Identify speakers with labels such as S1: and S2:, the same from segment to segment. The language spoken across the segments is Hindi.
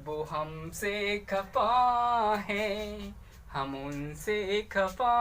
S1: वो हमसे खफा है, हम उनसे खफा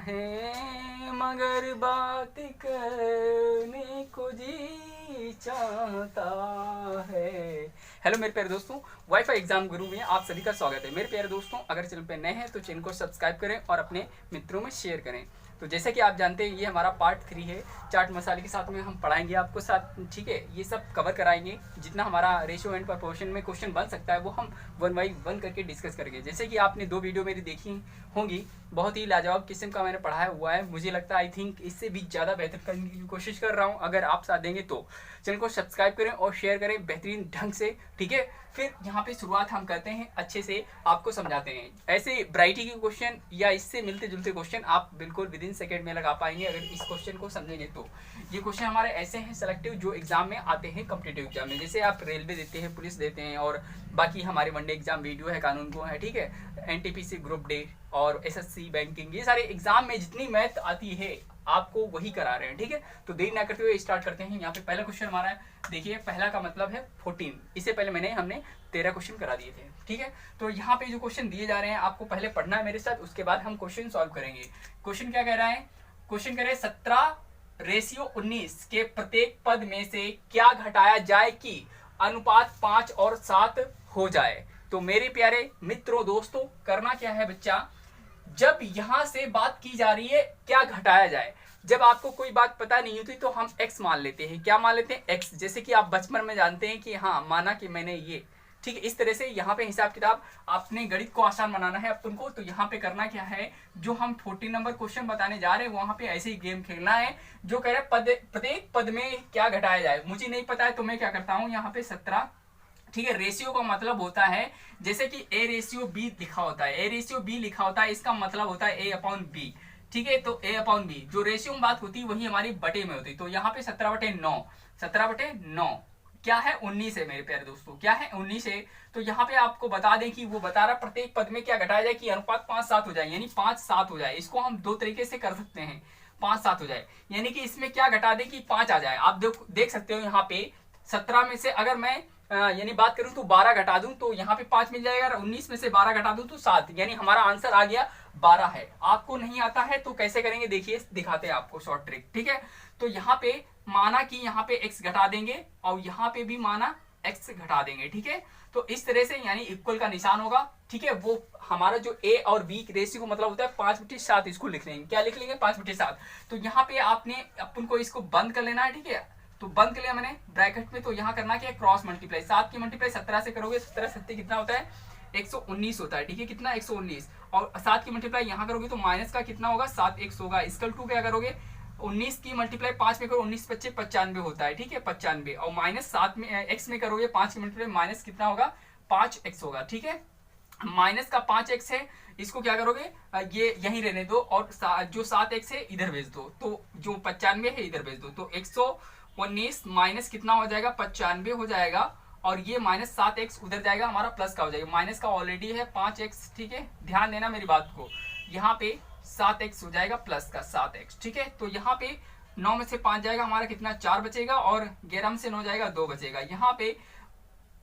S1: हैं, मगर बात करने को जी चाहता है। हेलो मेरे प्यारे दोस्तों, वाईफाई एग्जाम गुरु में आप सभी का स्वागत है। मेरे प्यारे दोस्तों, अगर चैनल पे नए हैं तो चैनल को सब्सक्राइब करें और अपने मित्रों में शेयर करें। तो जैसे कि आप जानते हैं, ये हमारा पार्ट 3 है। चाट मसाले के साथ में हम पढ़ाएंगे आपको साथ, ठीक है। ये सब कवर कराएंगे, जितना हमारा रेशियो एंड प्रोपोर्शन में क्वेश्चन बन सकता है वो हम 1 बाई 1 करके डिस्कस करेंगे। जैसे कि आपने 2 वीडियो मेरी देखी होंगी, बहुत ही लाजवाब किस्म का मैंने पढ़ाया हुआ है। मुझे लगता है आई थिंक इससे भी ज़्यादा बेहतर करने की कोशिश कर रहा हूँ। अगर आप साथ देंगे तो चैनल को सब्सक्राइब करें और शेयर करें बेहतरीन ढंग से, ठीक है। फिर यहाँ पे शुरुआत हम करते हैं, अच्छे से आपको समझाते हैं। ऐसे ब्राइटी के क्वेश्चन या इससे मिलते जुलते क्वेश्चन आप बिल्कुल विदिन सेकेंड में लगा पाएंगे अगर इस क्वेश्चन को समझेंगे तो। ये क्वेश्चन हमारे ऐसे हैं सेलेक्टिव, जो एग्जाम में आते हैं कॉम्पिटिटिव एग्जाम में। जैसे आप रेलवे देते हैं, पुलिस देते हैं, और बाकी हमारे वनडे एग्जाम वीडियो है, कानून को है, ठीक है, एनटीपीसी ग्रुप डे और एसएससी बैंकिंग, ये सारे एग्जाम में जितनी मैथ आती है आपको वही करा रहे हैं, ठीक है। तो देरी ना करते हुए स्टार्ट करते हैं। यहाँ पे पहला क्वेश्चन हमारा है, देखिए पहला का मतलब है 14। इससे पहले हमने 13 क्वेश्चन करा दिए थे, ठीक है। तो यहाँ पे जो क्वेश्चन दिए जा रहे हैं आपको पहले पढ़ना है मेरे साथ, उसके बाद हम क्वेश्चन सॉल्व करेंगे। क्वेश्चन क्या कह रहा है? क्वेश्चन कह रहे हैं 17:19 के प्रत्येक पद में से क्या घटाया जाए कि अनुपात 5 और 7 हो जाए। तो मेरे प्यारे मित्रों, दोस्तों, करना क्या है बच्चा, जब यहां से बात की जा रही है क्या घटाया जाए, जब आपको कोई बात पता नहीं होती तो हम x मान लेते हैं। क्या मान लेते हैं? x। जैसे कि आप बचपन में जानते हैं कि हाँ, माना कि मैंने ये, ठीक है। इस तरह से यहाँ पे हिसाब किताब आपने गणित को आसान बनाना है अपन को। तो यहाँ पे करना क्या है, जो हम 14 नंबर क्वेश्चन बताने जा रहे हैं वहां पे ऐसे ही गेम खेलना है। जो कह रहे हैं प्रत्येक पद में क्या घटाया जाए, मुझे नहीं पता है तो मैं क्या करता हूँ, यहाँ पे 17, ठीक है। रेशियो का मतलब होता है, जैसे कि a रेशियो b लिखा होता है, a रेशियो b लिखा होता है, इसका मतलब होता है a अपॉन b, ठीक है। तो a अपॉन b जो रेशियो में बात होती है वही हमारी बटे में होती है। तो यहाँ पे 17/9, 17/9 क्या है? 19 है मेरे प्यारे दोस्तों, क्या है? 19 है। तो यहाँ पे आपको बता दें कि वो बता रहा प्रत्येक पद में क्या घटाया जाए कि अनुपात 5-7 हो जाए, यानी 5-7 हो जाए। इसको हम दो तरीके से कर सकते हैं, 5-7 हो जाए, यानी कि इसमें क्या घटा दें कि 5 आ जाए। आप देख सकते हो यहाँ पे 17 में से अगर मैं यानी बात करूं तो 12 घटा दूं तो यहाँ पे 5 मिल जाएगा, और 19 में से 12 घटा दूं तो 7, यानी हमारा आंसर आ गया 12 है। आपको नहीं आता है तो कैसे करेंगे, देखिए दिखाते हैं आपको शॉर्ट ट्रिक, ठीक है। तो यहाँ पे माना कि यहाँ पे x घटा देंगे और यहाँ पे भी माना x घटा देंगे, ठीक है। तो इस तरह से यानी इक्वल का निशान होगा, ठीक है। वो हमारा जो a और b रेशियो को मतलब होता है 5/7, इसको लिख लेंगे। क्या लिख लेंगे? 5/7। तो यहाँ पे आपने अपन को इसको बंद कर लेना है, ठीक है। तो बंद कर लिया मैंने ब्रैकेट में। तो यहाँ करना क्या है, क्रॉस मल्टीप्लाई। 7 की मल्टीप्लाई 17 से करोगे, 17 कितना होता है? 119 होता है, ठीक है। कितना? 119। और 7 की मल्टीप्लाई यहाँ करोगे तो माइनस का कितना होगा? 7x होगा। इसकल टू क्या करोगे, 19 की मल्टीप्लाई 5 में करो, 19×5 = 95 होता है, ठीक है, 95। और माइनस 7 में x में करोगे, 5 की मल्टीप्लाई माइनस कितना होगा? 5x होगा, ठीक है। माइनस का 5x है, इसको क्या करोगे, ये यहीं रहने दो, और जो 7x है इधर भेज दो। तो जो 95 है इधर भेज दो। तो 119 माइनस कितना हो जाएगा? 95 हो जाएगा, और ये माइनस 7x उधर जाएगा, हमारा प्लस का हो जाएगा। माइनस का ऑलरेडी है 5x, ठीक है, ध्यान देना मेरी बात को। यहाँ पे 7x हो जाएगा, प्लस का 7x, ठीक है। तो यहाँ पे 9 में से 5 जाएगा, हमारा कितना? 4 बचेगा, और 11 में से 9 जाएगा, 2 बचेगा। यहाँ पे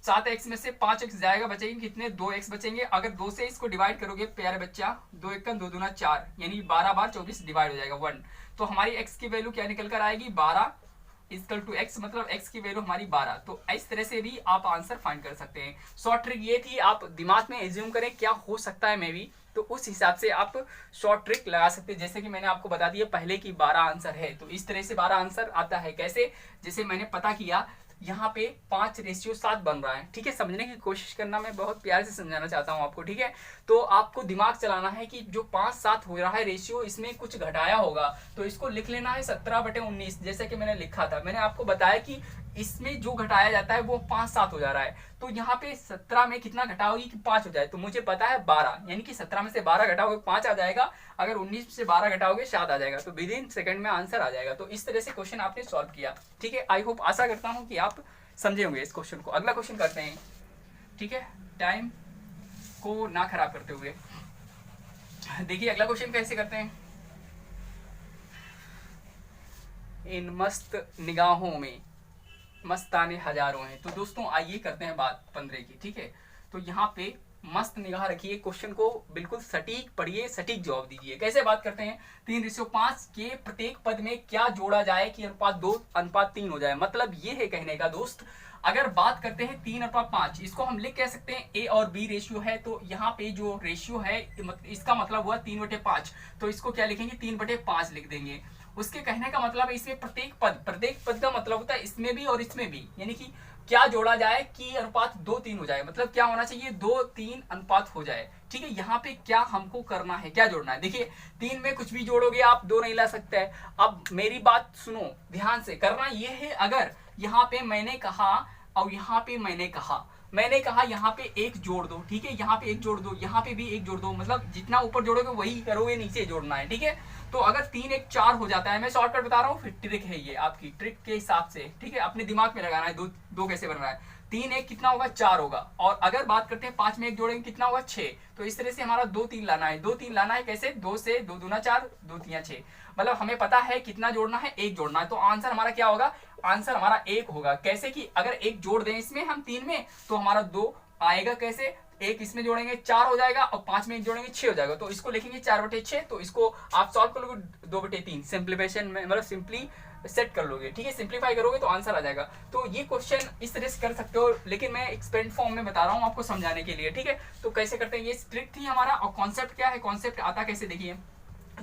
S1: 7x में से 5x जाएगा, बचेंगे कितने? 2x बचेंगे। अगर 2 से इसको डिवाइड करोगे प्यारे बच्चा, 2 1 2 दूना 4, यानी 12 बार 24 डिवाइड हो जाएगा 1। तो हमारी x की वैल्यू क्या निकल कर आएगी? 12 इक्वल टू x, मतलब x की वैल्यू हमारी 12। तो इस तरह से भी आप आंसर फाइंड कर सकते हैं। शॉर्ट ट्रिक ये थी, आप दिमाग में एज्यूम करें क्या हो सकता है मे बी, तो उस हिसाब से आप शॉर्ट ट्रिक लगा सकते हैं। जैसे कि मैंने आपको बता दिया पहले कि 12 आंसर है, तो इस तरह से 12 आंसर आता है। कैसे? जैसे मैंने पता किया, यहाँ पे 5:7 बन रहा है, ठीक है। समझने की कोशिश करना, मैं बहुत प्यार से समझाना चाहता हूँ आपको, ठीक है। तो आपको दिमाग चलाना है कि जो 5-7 हो रहा है रेशियो, इसमें कुछ घटाया होगा, तो इसको लिख लेना है 17/19, जैसे कि मैंने लिखा था। मैंने आपको बताया कि इसमें जो घटाया जाता है वो 5-7 हो जा रहा है। तो यहाँ पे 17 में कितना घटाओगी कि 5 हो जाए, तो मुझे पता है 12, यानी कि 17 में से 12 घटाओगे 5 आ जाएगा। अगर 19 में से 12 घटाओगे 7 आ जाएगा। तो विद इन सेकंड में आंसर आ जाएगा। तो इस तरह से क्वेश्चन आपने सॉल्व किया, ठीक है। आई होप, आशा करता हूँ कि आप समझे होंगे इस क्वेश्चन को। अगला क्वेश्चन करते हैं, ठीक है, टाइम को ना खराब करते हुए। देखिए अगला क्वेश्चन कैसे करते हैं। इन मस्त निगाहों में मस्ताने हजारों हैं। तो दोस्तों आइए करते हैं बात 15 की, ठीक है। तो यहाँ पे मस्त निगाह रखिए, क्वेश्चन को बिल्कुल सटीक पढ़िए, सटीक जवाब दीजिए। कैसे बात करते हैं, 3:5 के प्रत्येक पद में क्या जोड़ा जाए कि अनुपात 2:3 हो जाए। मतलब ये है कहने का दोस्त, अगर बात करते हैं 3:5, इसको हम लिख कह सकते हैं ए और बी रेशियो है, तो यहाँ पे जो रेशियो है इसका मतलब हुआ 3/5, तो इसको क्या लिखेंगे 3/5 लिख देंगे। उसके कहने का मतलब है इसमें प्रत्येक पद का मतलब होता है इसमें भी और इसमें भी, यानी कि क्या जोड़ा जाए कि अनुपात 2:3 हो जाए, मतलब क्या होना चाहिए 2:3 अनुपात हो जाए। ठीक है, यहाँ पे क्या हमको करना है, क्या जोड़ना है, देखिए 3 में कुछ भी जोड़ोगे आप 2 नहीं ला सकते है। अब मेरी बात सुनो ध्यान से, करना ये है, अगर यहाँ पे मैंने कहा और यहाँ पे मैंने कहा यहाँ पे एक जोड़ दो, ठीक है, यहाँ पे एक जोड़ दो, यहाँ पे भी एक जोड़ दो, मतलब जितना ऊपर जोड़ोगे वही करोगे, नीचे जोड़ना है। ठीक है, तो अगर 3 1 4 हो जाता है, मैं शॉर्टकट बता रहा हूँ, फिर ट्रिक है ये आपकी, ट्रिक के हिसाब से, ठीक है, अपने दिमाग में लगाना है, दो कैसे बन रहा है। 3 1 कितना होगा 4 होगा, और अगर बात करते हैं 5 में 1 जोड़ेंगे कितना होगा 6, तो इस तरह से हमारा 2 3 लाना है। 2 3 लाना है कैसे, 2 से 2 दूना 4, 2 3 6, मतलब हमें पता है कितना जोड़ना है, 1 जोड़ना है, तो आंसर हमारा क्या होगा, आंसर हमारा 1 होगा। कैसे कि अगर 1 जोड़ दें इसमें हम 3 में, तो हमारा 2 आएगा, कैसे 1 इसमें जोड़ेंगे 4 हो जाएगा, और 5 में 1 जोड़ेंगे 6 हो जाएगा, तो इसको लिखेंगे 4/6, तो इसको आप सॉल्व कर लोगे 2/3 सिंप्लीफिकेशन में, मतलब सिंपली सेट कर लोगे। ठीक है, सिंप्लीफाई करोगे तो आंसर आ जाएगा। तो ये क्वेश्चन इस तरह से कर सकते हो, लेकिन मैं एक्सपेंड फॉर्म में बता रहा हूँ आपको समझाने के लिए। ठीक है, तो कैसे करते हैं, ये ट्रिक थी हमारा। और कॉन्सेप्ट क्या है, कॉन्सेप्ट आता कैसे, देखिए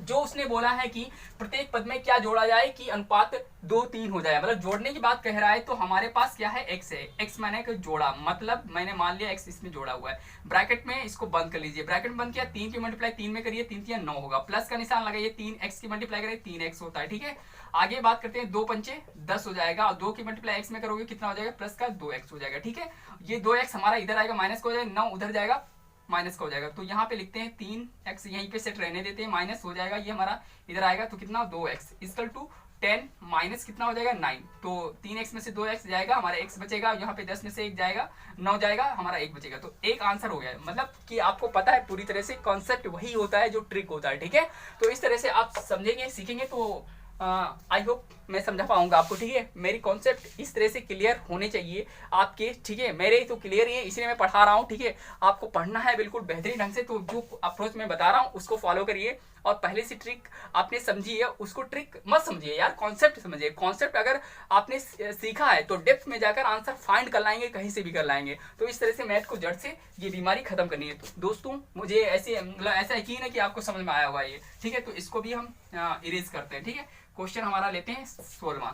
S1: जो उसने बोला है कि प्रत्येक पद में क्या जोड़ा जाए कि अनुपात 2:3 हो जाए, मतलब जोड़ने की बात कह रहा है, तो हमारे पास क्या है x है, x मैंने जोड़ा, मतलब मैंने मान लिया x इसमें जोड़ा हुआ है, ब्रैकेट में इसको बंद कर लीजिए, ब्रैकेट में बंद किया, 3 की मल्टीप्लाई 3 में करिए, 3 3 9 होगा, प्लस का निशान लगाइए, 3x की मल्टीप्लाई करिए 3x होता है। ठीक है, आगे बात करते हैं, 2 पंचे 10 हो जाएगा, और 2 की मल्टीप्लाई x में करोगे कितना हो जाएगा, प्लस का 2x हो जाएगा। ठीक है, ये 2x हमारा इधर आएगा, माइनस का हो जाएगा, 9 उधर जाएगा, माइनस का हो जाएगा, तो यहाँ पे लिखते हैं 3x यहीं पे सेट रहने देते हैं, माइनस हो जाएगा, ये हमारा इधर आएगा, तो कितना 2x इक्वल टू 10 माइनस कितना हो जाएगा 9, तो 3x में से 2x जाएगा, हमारा x बचेगा, यहाँ पे 10 में से 1 जाएगा, 9 जाएगा, हमारा 1 बचेगा, तो एक आंसर हो गया। मतलब कि आपको पता है पूरी तरह से कॉन्सेप्ट वही होता है जो ट्रिक होता है। ठीक है, तो इस तरह से आप समझेंगे सीखेंगे तो आई होप मैं समझा पाऊंगा आपको। ठीक है, मेरी कॉन्सेप्ट इस तरह से क्लियर होने चाहिए आपके। ठीक है, मेरे तो क्लियर ही है, इसलिए मैं पढ़ा रहा हूँ। ठीक है, आपको पढ़ना है बिल्कुल बेहतरीन ढंग से, तो जो अप्रोच मैं बता रहा हूँ उसको फॉलो करिए, और पहले से ट्रिक आपने समझी है उसको ट्रिक मत समझिए यार, कॉन्सेप्ट समझिए। कॉन्सेप्ट अगर आपने सीखा है तो डेप्थ में जाकर आंसर फाइंड कर लाएंगे, कहीं से भी कर लाएंगे। तो इस तरह से मैथ को जड़ से ये बीमारी खत्म करनी है। तो दोस्तों मुझे ऐसे मतलब ऐसा यकीन है कि आपको समझ में आया होगा ये। ठीक है, तो इसको भी हम इरेज करते हैं। ठीक है, क्वेश्चन हमारा लेते हैं 16वां।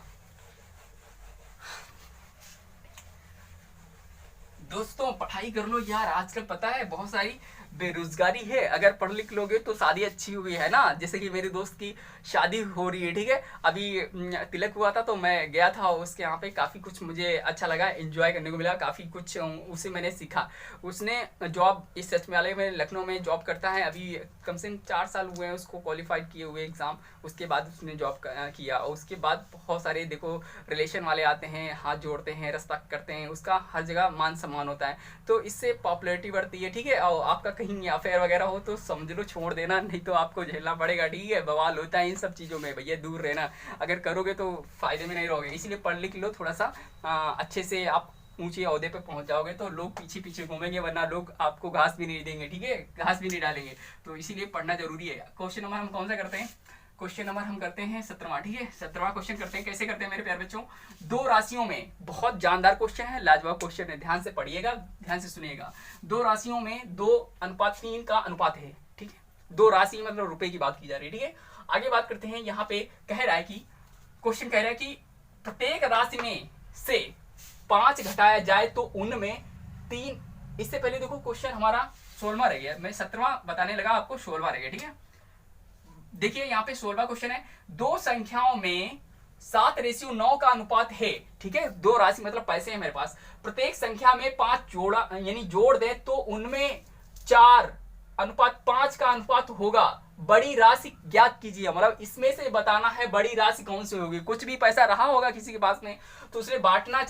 S1: दोस्तों पढ़ाई कर लो यार, आजकल पता है बहुत सारी बेरोजगारी है, अगर पढ़ लिख लोगे तो शादी अच्छी हुई है ना। जैसे कि मेरे दोस्त की शादी हो रही है। ठीक है, अभी तिलक हुआ था तो मैं गया था उसके यहाँ पे, काफ़ी कुछ मुझे अच्छा लगा, एंजॉय करने को मिला, काफ़ी कुछ उसे मैंने सीखा। उसने जॉब इस सचिवालय में लखनऊ में जॉब करता है, अभी कम से कम 4 साल हुए हैं उसको क्वालिफाइड किए हुए एग्ज़ाम, उसके बाद उसने जॉब किया। और उसके बाद बहुत सारे देखो रिलेशन वाले आते हैं, हाथ जोड़ते हैं, रास्ता करते हैं, उसका हर जगह मान सम्मान होता है, तो इससे पॉपुलैरिटी बढ़ती है। ठीक है, और आपका कहीं अफेयर वगैरह हो तो समझ लो छोड़ देना, नहीं तो आपको झेलना पड़ेगा। ठीक है, बवाल होता है इन सब चीज़ों में, भैया दूर रहना, अगर करोगे तो फायदे में नहीं रहोगे। इसलिए पढ़ लिख लो थोड़ा सा, अच्छे से आप ऊंचे ओहदे पे पहुंच जाओगे, तो लोग पीछे पीछे घूमेंगे, वरना लोग आपको घास भी नहीं देंगे। ठीक है, घास भी नहीं डालेंगे, तो इसीलिए पढ़ना जरूरी है। क्वेश्चन नंबर हम कौन सा करते हैं, क्वेश्चन नंबर हम करते हैं 17वां। ठीक है, 17वां क्वेश्चन करते हैं। कैसे करते हैं मेरे प्यारे बच्चों, 2 राशियों में, बहुत जानदार क्वेश्चन है, लाजवाब क्वेश्चन है, ध्यान से पढ़िएगा, ध्यान से सुनिएगा। 2 राशियों में 2:3 का अनुपात है। ठीक है, 2 राशि मतलब रुपए की बात की जा रही है। ठीक है, आगे बात करते हैं। यहाँ पे कह रहा है कि क्वेश्चन कह रहा है कि प्रत्येक राशि में से 5 घटाया जाए तो उनमें 3, इससे पहले देखो क्वेश्चन हमारा 16वां रह गया, मैं 17वां बताने लगा, आपको 16वां रह गया। ठीक है, देखिए यहाँ पे 16वां क्वेश्चन है, 2 संख्याओं में 7:9 का अनुपात है। ठीक है, 2 राशि मतलब पैसे हैं मेरे पास, प्रत्येक संख्या में 5 जोड़ा यानी जोड़ दे तो उनमें 4:5 का अनुपात होगा। बड़ी राशि ज्ञात कीजिए, मतलब इसमें से बताना है बड़ी राशि कौन सी होगी। कुछ भी पैसा रहा होगा किसी के पास में, तो उसने बांटना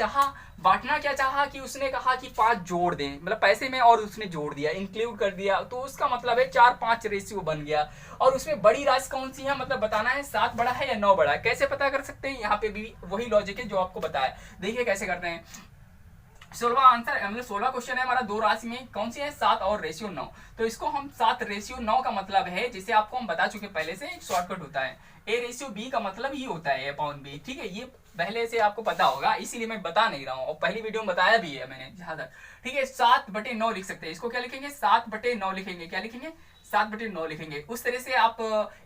S1: क्या चाहा कि उसने कहा कि 5 जोड़ दें, मतलब पैसे में, और उसने जोड़ दिया, इंक्लूड कर दिया, तो उसका मतलब है 4:5 रेशियो बन गया। और उसमें बड़ी राशि कौन सी है, मतलब बताना है 7 बड़ा है या 9 बड़ा है। कैसे पता कर सकते हैं, यहाँ पे भी वही लॉजिक है जो आपको बताया। देखिए कैसे करते हैं, 16वां आंसर मतलब 16 क्वेश्चन है हमारा, दो राशि में कौन सी है 7 और रेशियो 9। तो इसको हम 7 रेशियो 9 का मतलब है, जिसे आपको हम बता चुके पहले से, एक शॉर्टकट होता है ए रेशियो बी का मतलब ही होता है A/B। ठीक है, ये पहले से आपको पता होगा, इसीलिए मैं बता नहीं रहा हूँ, और पहली वीडियो में बताया भी है मैंने जहां तक। ठीक है, 7/9 लिख सकते हैं, इसको क्या लिखेंगे 7/9 लिखेंगे, क्या लिखेंगे 7/9 लिखेंगे। उस तरह से आप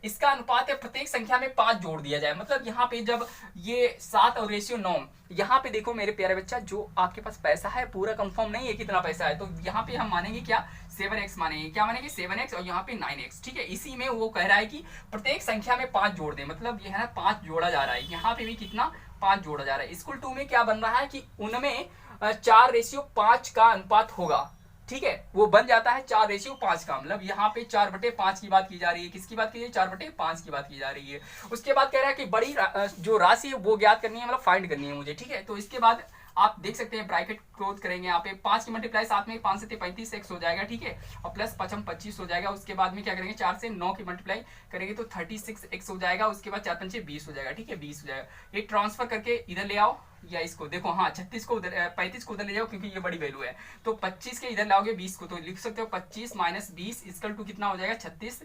S1: इसका अनुपात है प्रत्येक संख्या में 5 जोड़ दिया जाए। मतलब यहाँ पे जब ये 7 और रेशियो 9, यहाँ पे देखो मेरे प्यारे बच्चा, जो आपके पास पैसा है पूरा कंफर्म नहीं है कितना पैसा है, तो यहाँ पे हम मानेंगे क्या 7x मानेंगे, क्या मानेंगे 7x, और यहाँ पे 9x। ठीक है, इसी में वो कह रहा है कि प्रत्येक संख्या में 5 जोड़ दे, मतलब यह है 5 जोड़ा जा रहा है, यहाँ पे भी कितना 5 जोड़ा जा रहा है। स्कूल 2 में क्या बन रहा है कि उनमें 4:5 का अनुपात होगा। ठीक है, वो बन जाता है 4:5 का, मतलब यहाँ पे 4/5 की बात की जा रही है। किसकी बात की है 4/5 की बात की जा रही है। उसके बाद कह रहा है कि बड़ी जो राशि है वो ज्ञात करनी है, मतलब फाइंड करनी है मुझे। ठीक है, तो इसके बाद आप देख सकते हैं ब्रैकेट क्लोज करेंगे यहाँ पे 5 की मल्टीप्लाई 7 में 5 से 35 x हो जाएगा। ठीक है, और प्लस 5 25 हो जाएगा। उसके बाद में क्या करेंगे 4 से 9 की मल्टीप्लाई करेंगे तो 36x हो जाएगा। उसके बाद 4 5 20 हो जाएगा। ठीक है, 20 हो जाएगा। ये ट्रांसफर करके इधर ले आओ, या इसको देखो, हाँ 36 को उधर 35 को उधर ले जाओ क्योंकि ये बड़ी वैल्यू है। तो 25 के इधर लाओगे 20 को, तो लिख सकते हो 25 माइनस 20 इक्वल टू कितना हो जाएगा 36,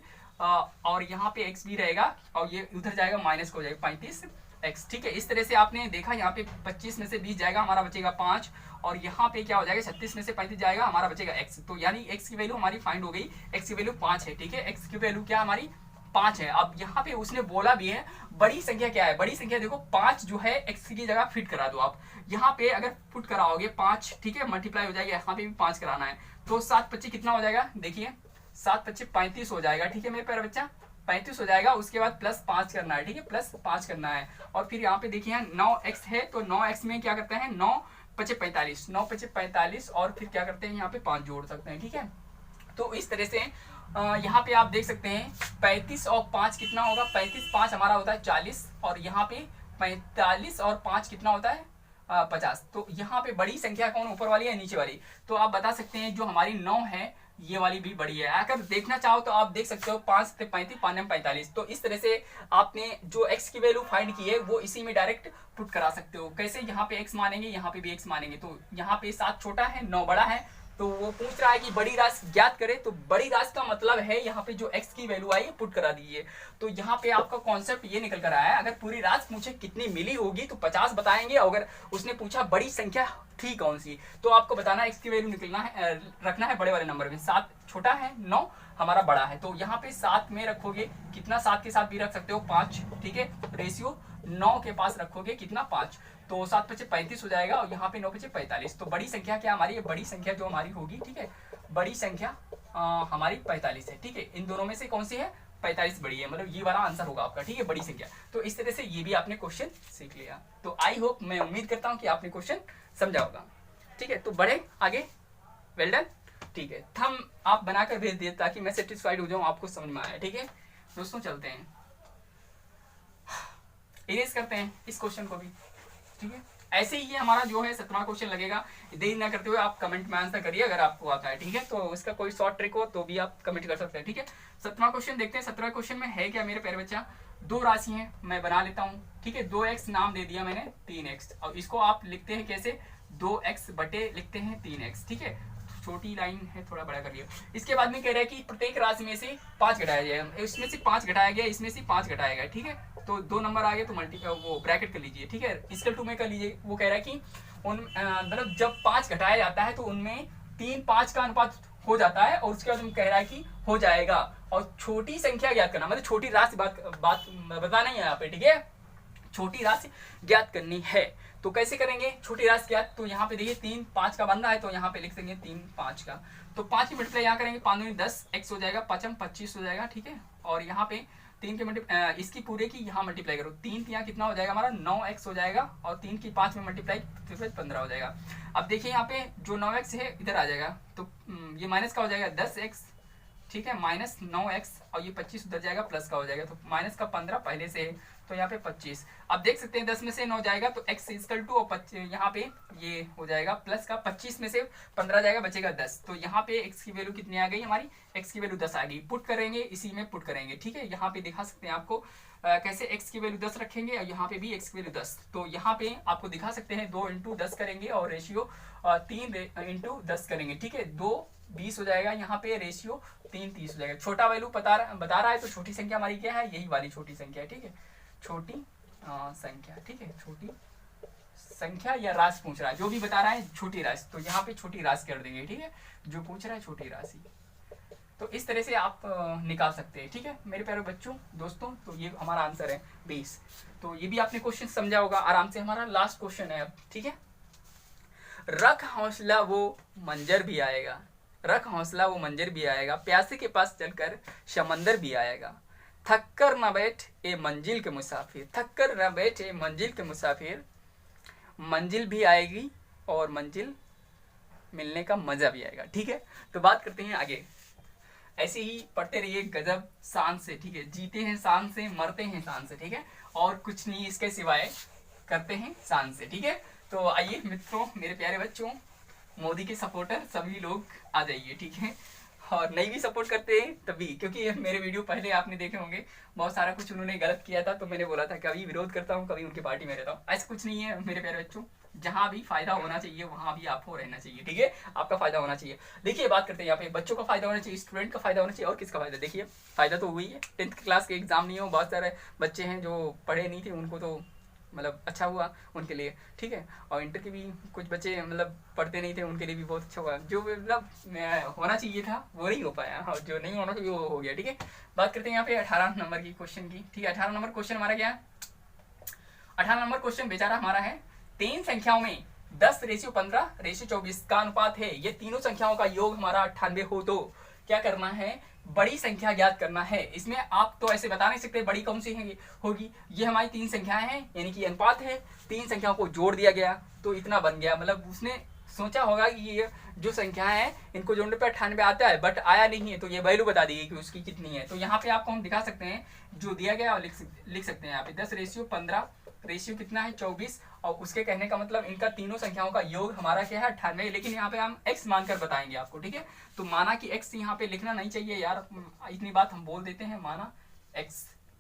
S1: और यहाँ पे x भी रहेगा और ये उधर जाएगा माइनस को हो जाएगा 35x। ठीक है, इस तरह से आपने देखा, यहाँ पे 25 में से 20 जाएगा हमारा बचेगा 5, और यहाँ पे क्या हो जाएगा 36 में से 35 जाएगा हमारा बचेगा x। तो यानी x की वैल्यू हमारी फाइंड हो गई, x की वैल्यू 5 है। ठीक है, x की वैल्यू क्या हमारी 5 है। अब यहाँ पे उसने बोला भी है बड़ी संख्या क्या है, बड़ी संख्या देखो 5 जो है x की जगह फिट करा दो आप। यहाँ पे अगर पुट कराओगे 5, ठीक है, मल्टीप्लाई हो जाएगा, यहाँ पे भी 5 कराना है, तो 7 25 कितना हो जाएगा, देखिए 7 25 35 हो जाएगा। ठीक है मेरे प्यारे बच्चा, 35 हो जाएगा। उसके बाद प्लस 5 करना है। ठीक है, प्लस 5 करना है, और फिर यहाँ पे देखिए 9x है, तो 9x में क्या करते हैं 9 5 45, 9 5 45, और फिर क्या करते हैं यहाँ पे 5 जोड़ सकते हैं। ठीक है, तो इस तरह से यहाँ पे आप देख सकते हैं 35 और 5 कितना होगा, 35 5 हमारा होता है 40, और यहाँ पे 45 और 5 कितना होता है 50। तो यहाँ पे बड़ी संख्या कौन, ऊपर वाली या नीचे वाली, तो आप बता सकते हैं जो हमारी 9 है ये वाली भी बड़ी है। अगर देखना चाहो तो आप देख सकते हो 5 से 35 5 में 45। तो इस तरह से आपने जो x की वैल्यू फाइंड की है वो इसी में डायरेक्ट पुट करा सकते हो। कैसे, यहाँ पे x मानेंगे, यहाँ पे भी x मानेंगे, तो यहाँ पे 7 छोटा है 9 बड़ा है, तो वो पूछ रहा है कि बड़ी राशि ज्ञात करे। तो बड़ी राशि का मतलब है यहाँ पे जो x की वैल्यू आई है पुट करा दीजिए। तो यहाँ पे आपका कॉन्सेप्ट ये निकल कर आया है, अगर पूरी राशि पूछे कितनी मिली होगी तो 50 बताएंगे, अगर उसने पूछा बड़ी संख्या थी कौन सी, तो आपको बताना x की वैल्यू निकलना है, रखना है बड़े वाले नंबर में। 7 छोटा है 9 हमारा बड़ा है, तो यहाँ पे 7 में रखोगे कितना, 7 के साथ भी रख सकते हो 5। ठीक है, रेशियो 9 के पास रखोगे कितना 5, तो 7 5 35 हो जाएगा, और यहाँ पे 9 5 45। तो बड़ी संख्या क्या हमारी, बड़ी संख्या जो हमारी होगी, ठीक है, बड़ी संख्या हमारी 45 है। ठीक है, इन दोनों में से कौन सी है 45 बड़ी है, मतलब ये वाला आंसर होगा आपका। ठीक है, बड़ी संख्या। तो इस तरह से ये भी आपने क्वेश्चन सीख लिया। तो आई होप, मैं उम्मीद करता हूँ कि आपने क्वेश्चन समझा होगा। ठीक है, तो बढ़े आगे, वेल डन। ठीक है, थंब आप बनाकर भेज दिए ताकि मैं सेटिस्फाइड हो जाऊँ, आपको समझ में आया। ठीक है दोस्तों, चलते हैं, इरेज करते हैं इस क्वेश्चन को भी। ठीक है, ऐसे ही ये हमारा जो है 17वां क्वेश्चन लगेगा। देरी ना करते हुए आप कमेंट में आंसर करिए अगर आपको आता है। ठीक है, तो इसका कोई शॉर्ट ट्रिक हो तो भी आप कमेंट कर सकते हैं। ठीक है, 17वां क्वेश्चन देखते हैं। 17वें क्वेश्चन में है क्या मेरे प्यारे बच्चा, दो राशि हैं, मैं बना लेता हूँ। ठीक है, 2x नाम दे दिया मैंने 3x, और इसको आप लिखते हैं कैसे, 2x बटे लिखते हैं 3x। ठीक है, छोटी लाइन है, थोड़ा बड़ा कर लिया। इसके बाद में कह रहा है कि प्रत्येक राशि में से 5 घटाया जाएगा, इसमें से 5 घटाया गया, इसमें से 5 घटाया गया। ठीक है, तो 2 नंबर आ गए तो वो ब्रैकेट कर लीजिए। ठीक है, इक्वल टू में कर लीजिए। वो कह रहा है कि उन मतलब जब 5 घटाया जाता है तो उनमें 3 5 का अनुपात हो जाता है, और उसके बाद कह रहा है कि हो जाएगा, और छोटी संख्या ज्ञात करना, मतलब छोटी राशि बात बताना ही है यहाँ पे। ठीक है, छोटी राशि ज्ञात करनी है। तो कैसे करेंगे छोटी राशि ज्ञात, तो यहाँ पे देखिए 3 5 का बन रहा है, तो यहाँ पे लिख देंगे 3 5 का, तो 5 की मल्टीप्लाई यहाँ करेंगे, 5 दूनी 10 x हो जाएगा, 5 25 हो जाएगा। ठीक है, और यहाँ पे 3 के इसकी पूरे की यहाँ मल्टीप्लाई करो, 3 यहाँ कितना हो जाएगा हमारा 9x हो जाएगा, और 3 की 5 में मल्टीप्लाई फिर 15 हो जाएगा। अब देखिए यहाँ पे जो 9x है इधर आ जाएगा, तो ये माइनस का हो जाएगा 10x। ठीक है, माइनस 9x, और ये 25 उधर जाएगा, प्लस का हो जाएगा, तो माइनस का 15 पहले से है, तो यहाँ पे 25। अब देख सकते हैं 10 में से 9 जाएगा तो x इक्वल टू और यहाँ पे ये हो जाएगा प्लस का 25 में से 15 जाएगा बचेगा 10। तो यहाँ पे x की वैल्यू कितनी आ गई हमारी, x की वैल्यू 10 आ गई। पुट करेंगे इसी में पुट करेंगे, ठीक है। यहाँ पे दिखा सकते हैं आपको कैसे x की वैल्यू 10 रखेंगे और यहाँ पे भी x की वैल्यू 10। तो यहाँ पे आपको दिखा सकते हैं 2 × 10 करेंगे और रेशियो 3 × 10 करेंगे, ठीक है। 2 20 हो जाएगा, यहाँ पे रेशियो 3 30 हो जाएगा। छोटा वैल्यू बता रहा है तो छोटी संख्या हमारी क्या है, यही वाली छोटी संख्या है, ठीक है। छोटी संख्या, ठीक है, छोटी संख्या या राशि पूछ रहा है, जो भी बता रहा है छोटी राशि, तो यहाँ पे छोटी राशि कर देंगे, ठीक है। जो पूछ रहा है छोटी राशि, तो इस तरह से आप निकाल सकते हैं, ठीक है मेरे प्यारे बच्चों दोस्तों। तो ये हमारा आंसर है 20। तो ये भी आपने क्वेश्चन समझा होगा आराम से। हमारा लास्ट क्वेश्चन है अब, ठीक है। रख हौसला वो मंजर भी आएगा, रख हौसला वो मंजर भी आएगा, प्यासे के पास चलकर समंदर भी आएगा, थक कर न बैठ ए मंजिल के मुसाफिर, थक कर न बैठ ए मंजिल के मुसाफिर, मंजिल भी आएगी और मंजिल मिलने का मजा भी आएगा, ठीक है। तो बात करते हैं आगे, ऐसे ही पढ़ते रहिए गजब शान से, ठीक है। जीते हैं शान से, मरते हैं शान से, ठीक है। और कुछ नहीं इसके सिवाय करते हैं शान से, ठीक है। तो आइए मित्रों, मेरे प्यारे बच्चों, मोदी के सपोर्टर सभी लोग आ जाइए, ठीक है। और नहीं भी सपोर्ट करते हैं तभी, क्योंकि मेरे वीडियो पहले आपने देखे होंगे, बहुत सारा कुछ उन्होंने गलत किया था, तो मैंने बोला था कभी विरोध करता हूँ कभी उनकी पार्टी में रहता हूँ। ऐसा कुछ नहीं है मेरे प्यारे बच्चों, जहाँ भी फायदा होना चाहिए वहाँ भी आपको रहना चाहिए, ठीक है। आपका फायदा होना चाहिए। देखिए बात करते हैं यहाँ पे, बच्चों का फायदा होना चाहिए, स्टूडेंट का फायदा होना चाहिए, और किसका फायदा। देखिए फायदा तो वही है, 10th क्लास के एग्जाम नहीं हो, बहुत सारे बच्चे हैं जो पढ़े नहीं थे, उनको तो मतलब अच्छा हुआ उनके लिए, ठीक है। और इंटर के भी कुछ बच्चे मतलब पढ़ते नहीं थे, उनके लिए भी बहुत अच्छा हुआ। जो मतलब होना चाहिए था वो नहीं हो पाया, और जो नहीं होना चाहिए वो हो गया, ठीक है। बात करते हैं यहाँ पे 18 नंबर की क्वेश्चन की, ठीक है। 18 नंबर क्वेश्चन हमारा क्या है, 18 नंबर क्वेश्चन बेचारा हमारा है, 3 संख्याओं में 10:15:24 का अनुपात है, ये तीनों संख्याओं का योग हमारा 98 हो तो क्या करना है, बड़ी संख्या ज्ञात करना है। इसमें आप तो ऐसे बता नहीं सकते बड़ी कौन सी होगी, ये हमारी 3 संख्याएं हैं, यानी कि अनुपात है, 3 संख्याओं को जोड़ दिया गया तो इतना बन गया। मतलब उसने सोचा होगा कि ये जो संख्याएं हैं इनको जोड़ने पे 98 आता है, बट आया नहीं है, तो ये वैल्यू बता देगी कि उसकी कितनी है। तो यहाँ पे आपको हम दिखा सकते हैं जो दिया गया और लिख सकते हैं यहाँ पे 10:15 रेशियो कितना है 24, और उसके कहने का मतलब इनका तीनों संख्याओं का योग हमारा क्या है 98, लेकिन यहाँ पे हम x मानकर बताएंगे आपको, ठीक है। तो माना कि x यहाँ पे लिखना नहीं चाहिए यार, इतनी बात हम बोल देते हैं, माना x,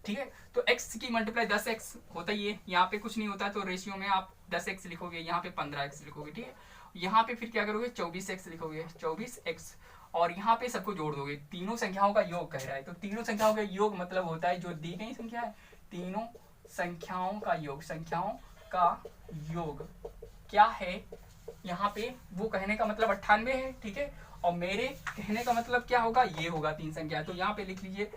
S1: ठीक है। तो x की मल्टीप्लाई 10x होता ही है, यहाँ पे कुछ नहीं होता, तो रेशियो में आप 10x लिखोगे, यहाँ पे 15x लिखोगे, ठीक है। यहाँ पे फिर क्या करोगे 24x लिखोगे, 24x, और यहाँ पे सबको जोड़ दोगे, तीनों संख्याओं का योग कह रहा है। तो तीनों संख्याओं का योग मतलब होता है जो दी गई संख्या है, तीनों संख्याओं का योग, संख्याओं का योग क्या है यहाँ पे, वो कहने का मतलब 98 है, ठीक है। और मेरे कहने का मतलब क्या होगा, ये होगा 3 संख्या। तो यहाँ पे लिख लीजिए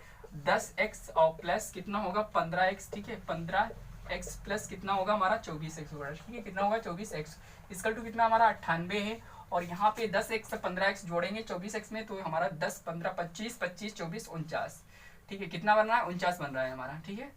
S1: 10x और प्लस कितना होगा 15x, ठीक है। 15x प्लस कितना होगा हमारा 24x होगा, ठीक है। कितना होगा 24x, इसका टू कितना हमारा 98 है। और यहाँ पे 10x से 15x जोड़ेंगे 24x में, तो हमारा 10 15 25 25 24 49, ठीक है। कितना बन रहा है 49 बन रहा है हमारा, ठीक है।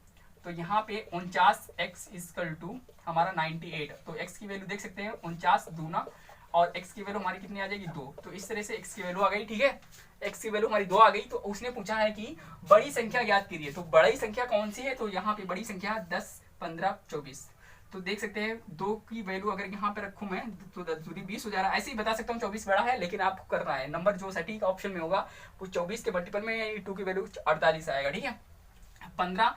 S1: तो यहाँ पे 49x इक्वल टू हमारा 98, तो x की वैल्यू देख सकते हैं 49 दूना, और x की वैल्यू हमारी कितनी आ जाएगी 2। तो इस तरह से x की वैल्यू आ गई, ठीक है। x की वैल्यू हमारी 2 आ गई। तो उसने पूछा है कि बड़ी संख्या ज्ञात कीजिए, तो बड़ी संख्या कौन सी है, तो यहाँ पे बड़ी संख्या 10 15 24। तो देख सकते हैं 2 की वैल्यू अगर यहाँ पे रखूँ मैं तो 10 दूनी 20 हो जा रहा है। ऐसे ही बता सकता हूँ 24 बड़ा है, लेकिन आपको करना है नंबर जो सटीक ऑप्शन में होगा वो 24 के मल्टीपल में 2 की वैल्यू 48 आएगा, ठीक है। 15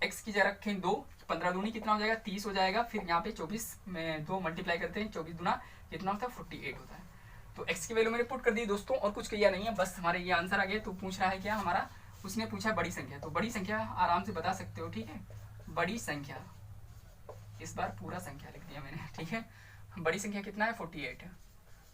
S1: x की जगह रखें 2, 15 दूनी कितना हो जाएगा 30 हो जाएगा। फिर यहाँ पे 24 में 2 मल्टीप्लाई करते हैं, 24 दूना कितना होता है 48 होता है। तो x की वैल्यू मैंने पुट कर दी दोस्तों, और कुछ किया नहीं है, बस हमारे ये आंसर आ गया। तो पूछ रहा है क्या हमारा, उसने पूछा बड़ी संख्या, तो बड़ी संख्या आराम से बता सकते हो, ठीक है। बड़ी संख्या, इस बार पूरा संख्या लिख दिया मैंने, ठीक है। बड़ी संख्या कितना है 48,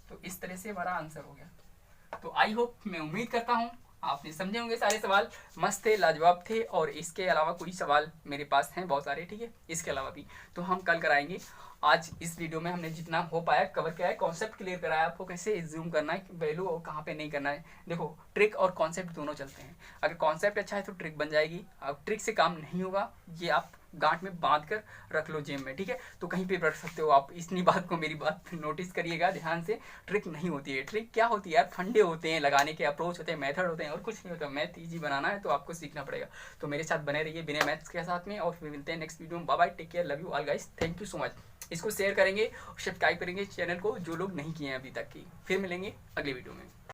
S1: तो इस तरह से हमारा आंसर हो गया। तो आई होप, मैं उम्मीद करता हूँ आपने समझे होंगे, सारे सवाल मस्त थे, लाजवाब थे। और इसके अलावा कोई सवाल मेरे पास हैं बहुत सारे, ठीक है, इसके अलावा भी तो हम कल कराएंगे। आज इस वीडियो में हमने जितना हो पाया कवर किया है, कॉन्सेप्ट क्लियर कराया आपको, कैसे एज्यूम करना है वैल्यू और कहाँ पे नहीं करना है। देखो ट्रिक और कॉन्सेप्ट दोनों चलते हैं, अगर कॉन्सेप्ट अच्छा है तो ट्रिक बन जाएगी, अब ट्रिक से काम नहीं होगा, ये आप गांठ में बांध कर रख लो जेब में, ठीक है। तो कहीं पे रख सकते हो आप, इतनी बात को मेरी बात नोटिस करिएगा ध्यान से। ट्रिक नहीं होती है, ट्रिक क्या होती है यार, फंडे होते हैं, लगाने के अप्रोच होते हैं, मेथड होते हैं, और कुछ नहीं होता। मैथ ईजी बनाना है तो आपको सीखना पड़ेगा। तो मेरे साथ बने रहिए बिना मैथ्स के साथ में, और फिर मिलते हैं नेक्स्ट वीडियो में। Bye bye, take care, love you all guys, thank you so much. इसको शेयर करेंगे और सब्सक्राइब करेंगे चैनल को जो लोग नहीं किए हैं अभी तक की। फिर मिलेंगे अगले वीडियो में।